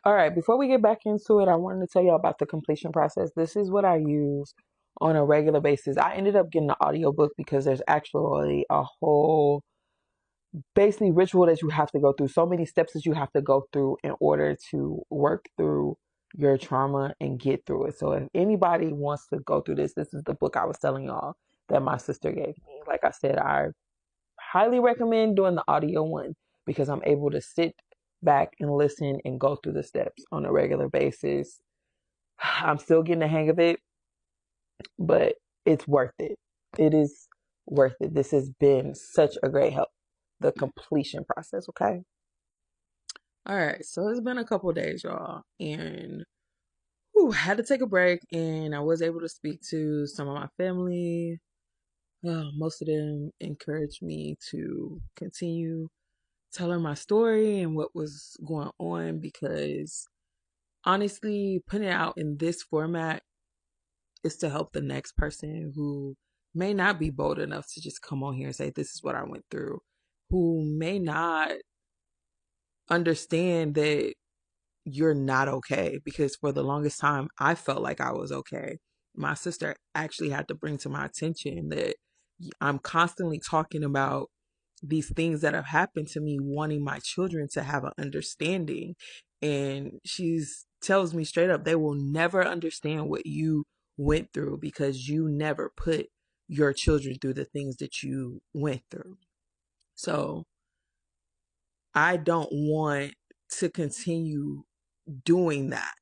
All right, before we get back into it, I wanted to tell you about the completion process. This is what I use on a regular basis. I ended up getting the audiobook because there's actually a whole basically ritual that you have to go through, so many steps that you have to go through in order to work through your trauma and get through it. So if anybody wants to go through this, this is the book I was telling y'all that my sister gave me. Like I said, I highly recommend doing the audio one because I'm able to sit back and listen and go through the steps on a regular basis. I'm still getting the hang of it, but it's worth it. It is worth it. This has been such a great help. The completion process, okay? All right, so it's been a couple of days, y'all, and had to take a break, and I was able to speak to some of my family. Most of them encouraged me to continue telling my story and what was going on because honestly, putting it out in this format is to help the next person who may not be bold enough to just come on here and say, this is what I went through, who may not understand that you're not okay. Because for the longest time, I felt like I was okay. My sister actually had to bring to my attention that I'm constantly talking about these things that have happened to me, wanting my children to have an understanding. And she's tells me straight up, they will never understand what you went through because you never put your children through the things that you went through. So I don't want to continue doing that.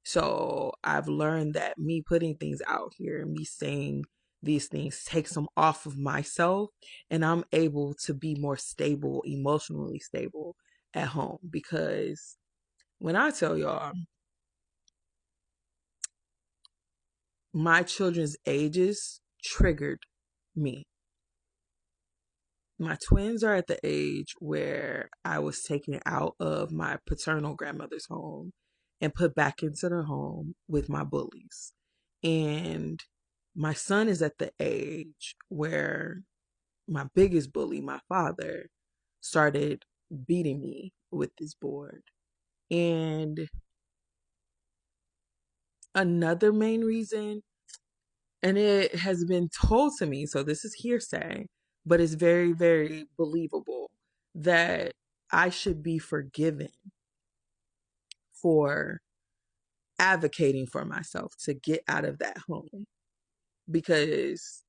So I've learned that me putting things out here and me saying these things takes them off of myself, and I'm able to be more stable, emotionally stable at home. Because when I tell y'all, my children's ages triggered me. My twins are at the age where I was taken out of my paternal grandmother's home and put back into the home with my bullies. And my son is at the age where my biggest bully, my father, started beating me with this board. And another main reason, and it has been told to me, so this is hearsay, but it's very, very believable that I should be forgiven for advocating for myself to get out of that home. Because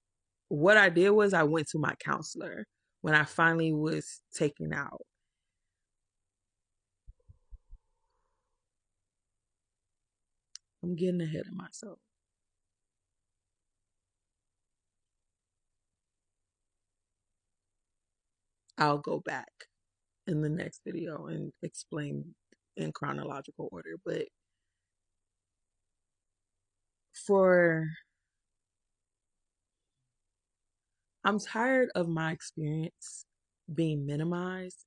what I did was I went to my counselor when I finally was taken out. I'm getting ahead of myself. I'll go back in the next video and explain in chronological order. But for I'm tired of my experience being minimized.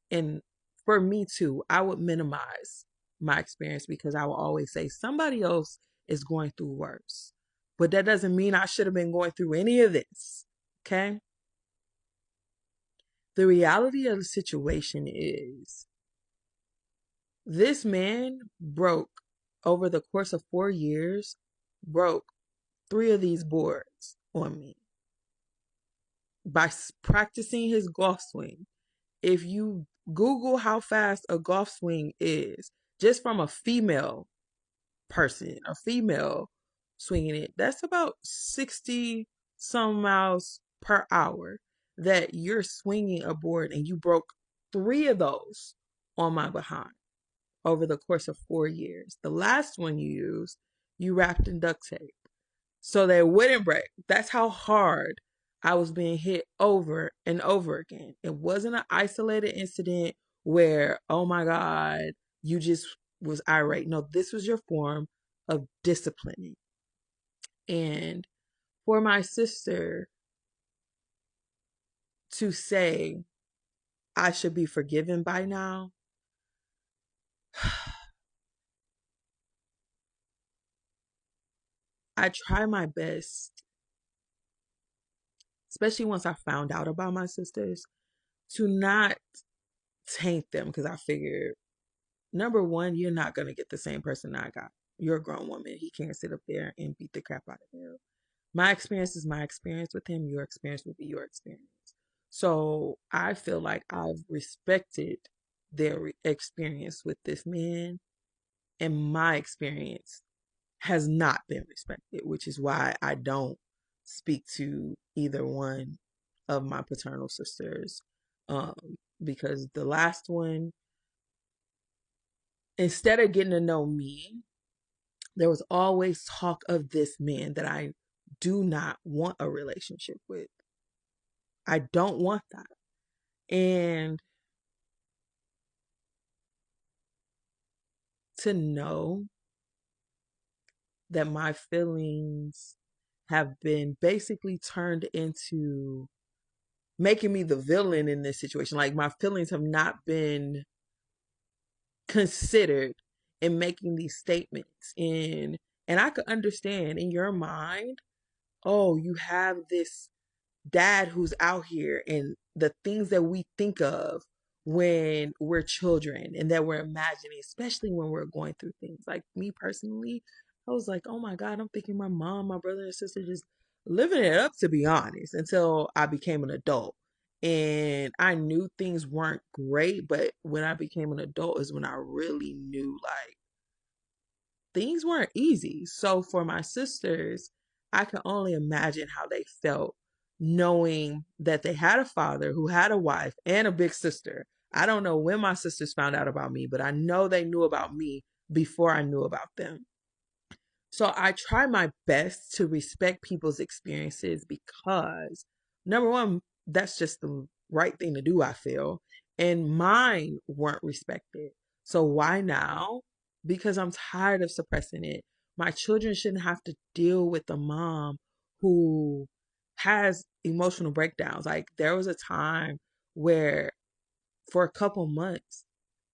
And for me too, I would minimize my experience because I will always say somebody else is going through worse. But that doesn't mean I should have been going through any of this. Okay? The reality of the situation is this man broke over the course of 4 years, broke three of these boards on me by practicing his golf swing. If you Google how fast a golf swing is, just from a female person, a female swinging it, that's about 60 some miles per hour that you're swinging a board, and you broke three of those on my behind over the course of 4 years. The last one you used, you wrapped in duct tape so they wouldn't break. That's how hard I was being hit over and over again. It wasn't an isolated incident where, oh my God, you just was irate. No, this was your form of disciplining. And for my sister to say I should be forgiven by now, I try my best, especially once I found out about my sisters, to not taint them because I figured number one, you're not going to get the same person I got. You're a grown woman. He can't sit up there and beat the crap out of you. My experience is my experience with him. Your experience will be your experience. So I feel like I've respected their experience with this man, and my experience has not been respected, which is why I don't speak to either one of my paternal sisters. Because the last one, instead of getting to know me, there was always talk of this man that I do not want a relationship with. I don't want that. And to know that my feelings have been basically turned into making me the villain in this situation. Like my feelings have not been considered in making these statements. And I could understand in your mind, oh, you have this dad who's out here, and the things that we think of when we're children and that we're imagining, especially when we're going through things. Like me personally, I was like, oh my God, I'm thinking my mom, my brother and sister just living it up, to be honest, until I became an adult. And I knew things weren't great, but when I became an adult is when I really knew like things weren't easy. So for my sisters, I can only imagine how they felt knowing that they had a father who had a wife and a big sister. I don't know when my sisters found out about me, but I know they knew about me before I knew about them. So I try my best to respect people's experiences because, number one, that's just the right thing to do, I feel. And mine weren't respected. So why now? Because I'm tired of suppressing it. My children shouldn't have to deal with a mom who has emotional breakdowns. Like there was a time where for a couple months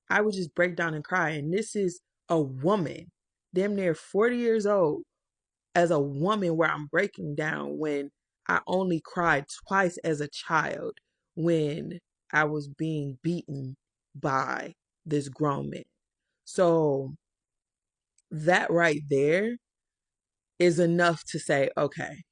I would just break down and cry. And this is a woman, damn near 40 years old, as a woman, where I'm breaking down when I only cried twice as a child when I was being beaten by this grown man. So that right there is enough to say, okay,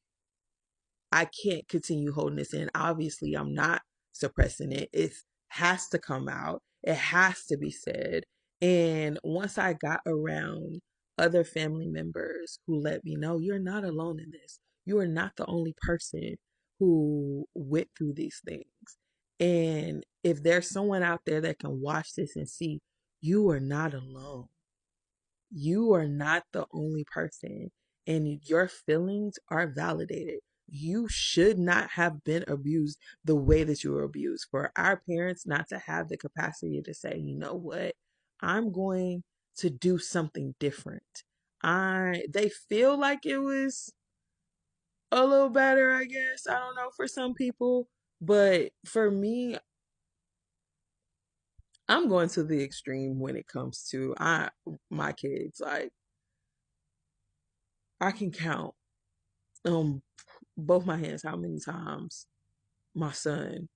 I can't continue holding this in. Obviously, I'm not suppressing it. It has to come out. It has to be said. And once I got around other family members who let me know, you're not alone in this. You are not the only person who went through these things. And if there's someone out there that can watch this and see, you are not alone. You are not the only person, and your feelings are validated. You should not have been abused the way that you were abused. For our parents not to have the capacity to say, you know what, I'm going to do something different. They feel like it was a little better, I guess. I don't know, for some people. But for me, I'm going to the extreme when it comes to my kids. Like I can count both my hands how many times my son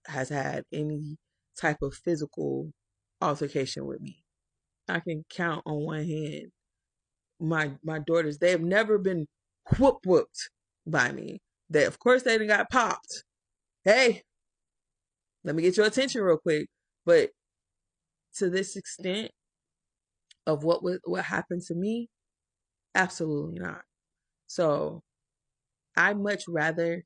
has had any type of physical altercation with me. I can count on one hand my daughters. They have never been whooped by me. They, of course, they got popped. Hey, let me get your attention real quick. But to this extent of what happened to me, absolutely not. So I much rather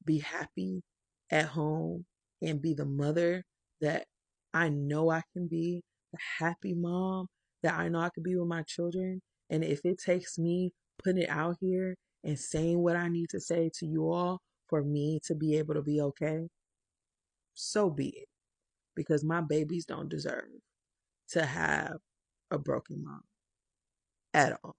be happy at home and be the mother that I know I can be, the happy mom that I know I can be with my children. And if it takes me putting it out here and saying what I need to say to you all for me to be able to be okay, so be it. Because my babies don't deserve to have a broken mom at all.